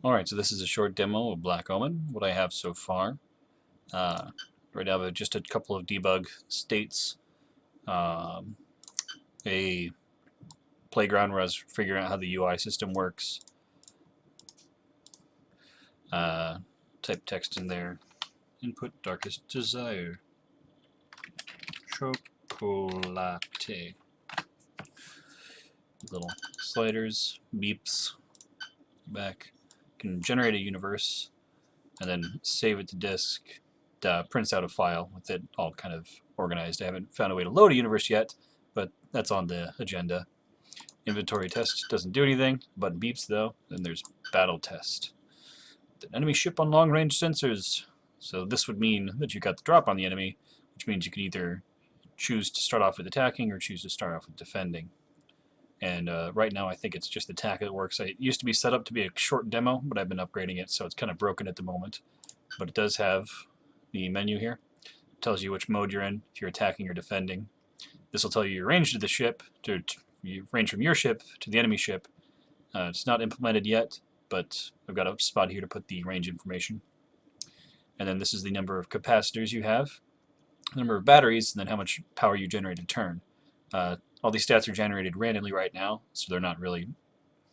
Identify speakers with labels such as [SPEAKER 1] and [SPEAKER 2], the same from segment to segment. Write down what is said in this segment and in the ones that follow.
[SPEAKER 1] Alright, so this is a short demo of Black Omen, what I have so far. Right now I have just a couple of debug states, um, a playground where I was figuring out how the UI system works, type text in there, input darkest desire, chocolate, little sliders, beeps, back, can generate a universe, and then save it to disk. Prints out a file with it all kind of organized. I haven't found a way to load a universe yet, but that's on the agenda. Inventory test doesn't do anything. Button beeps though. Then there's battle test. The enemy ship on long range sensors. So this would mean that you got the drop on the enemy, which means you can either choose to start off with attacking or choose to start off with defending. And right now I think it's just attack that works. It used to be set up to be a short demo, but I've been upgrading it, so it's kind of broken at the moment. But it does have the menu here. It tells you which mode you're in, if you're attacking or defending. This will tell you your range to the ship, you range from your ship to the enemy ship. It's not implemented yet, but I've got a spot here to put the range information. And then this is the number of capacitors you have, the number of batteries, and then how much power you generate a turn. All these stats are generated randomly right now, so they're not really,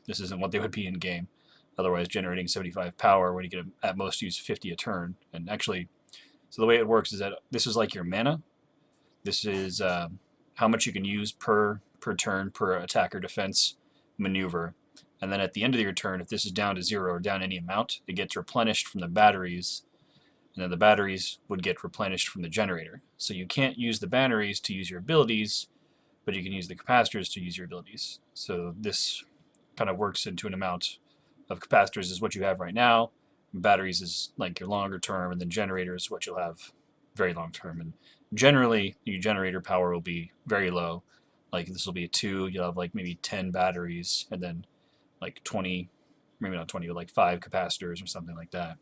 [SPEAKER 1] this isn't what they would be in game. Otherwise, generating 75 power when you can at most use 50 a turn. And actually, so the way it works is that this is like your mana. This is how much you can use per turn, per attack or defense maneuver. And then at the end of your turn, if this is down to 0 or down any amount, it gets replenished from the batteries, and then the batteries would get replenished from the generator. So you can't use the batteries to use your abilities, but you can use the capacitors to use your abilities. So this kind of works into an amount of capacitors is what you have right now. Batteries is like your longer term, and then generators is what you'll have very long term. And generally, your generator power will be very low. Like this will be a 2, you'll have like maybe 10 batteries, and then like 20, maybe not 20, but like 5 capacitors or something like that.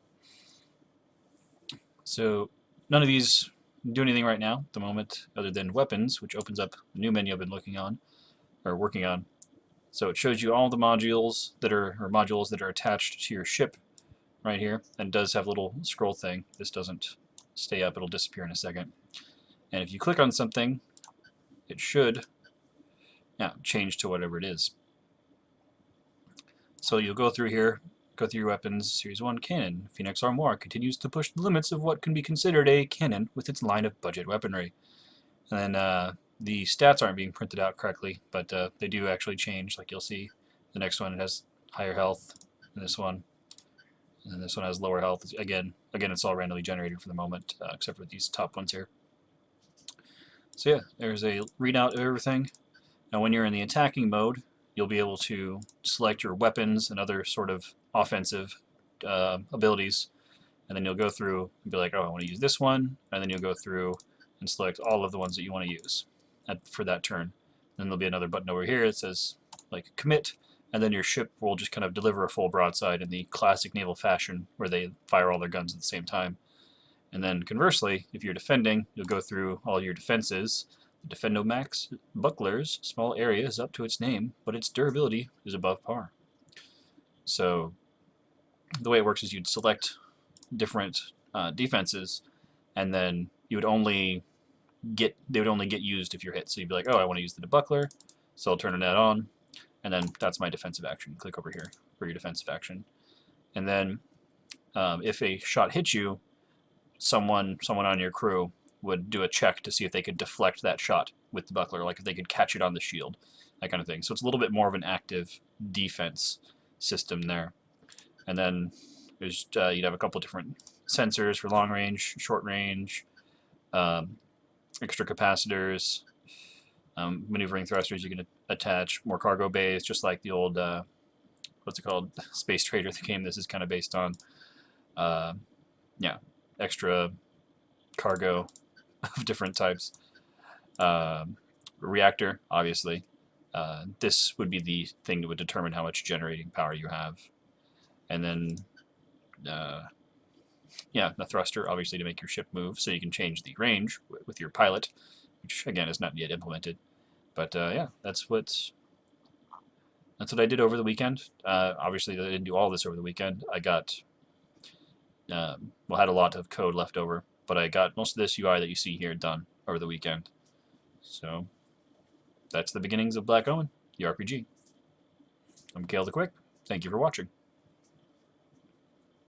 [SPEAKER 1] So none of these do anything right now at the moment other than weapons, which opens up a new menu I've been looking on, or working on. So it shows you all the modules that are attached to your ship right here, and does have a little scroll thing. This doesn't stay up, it'll disappear in a second. And if you click on something, it should change to whatever it is. So you'll go through here, go through your weapons. Series 1 cannon. Phoenix Armoire continues to push the limits of what can be considered a cannon with its line of budget weaponry. And then the stats aren't being printed out correctly, but they do actually change. Like you'll see, the next one it has higher health than this one, and then this one has lower health. Again, it's all randomly generated for the moment, except for these top ones here. So yeah, there's a readout of everything. Now when you're in the attacking mode, you'll be able to select your weapons and other sort of offensive abilities, and then you'll go through and be like, oh, I want to use this one, and then you'll go through and select all of the ones that you want to use for that turn. Then there'll be another button over here that says like commit, and then your ship will just kind of deliver a full broadside in the classic naval fashion where they fire all their guns at the same time. And then conversely, if you're defending, you'll go through all your defenses. The Defendomax buckler's small area is up to its name, but its durability is above par. So the way it works is you'd select different defenses, and then you would only get used if you're hit. So you'd be like, oh, I want to use the buckler, so I'll turn that on, and then that's my defensive action. Click over here for your defensive action, and then if a shot hits you, someone on your crew would do a check to see if they could deflect that shot with the buckler, like if they could catch it on the shield, that kind of thing. So it's a little bit more of an active defense system there. And then there's you'd have a couple different sensors for long range, short range, extra capacitors, maneuvering thrusters you can attach, more cargo bays, just like the old what's it called, Space Trader, the game this is kind of based on. Yeah, extra cargo of different types. Reactor, obviously. This would be the thing that would determine how much generating power you have. And then, yeah, the thruster, obviously, to make your ship move, so you can change the range with your pilot, which, again, is not yet implemented. But, yeah, that's that's what I did over the weekend. Obviously, I didn't do all this over the weekend. I got, well, had a lot of code left over, but I got most of this UI that you see here done over the weekend. So that's the beginnings of Black Omen, the RPG. I'm Kale the Quick. Thank you for watching.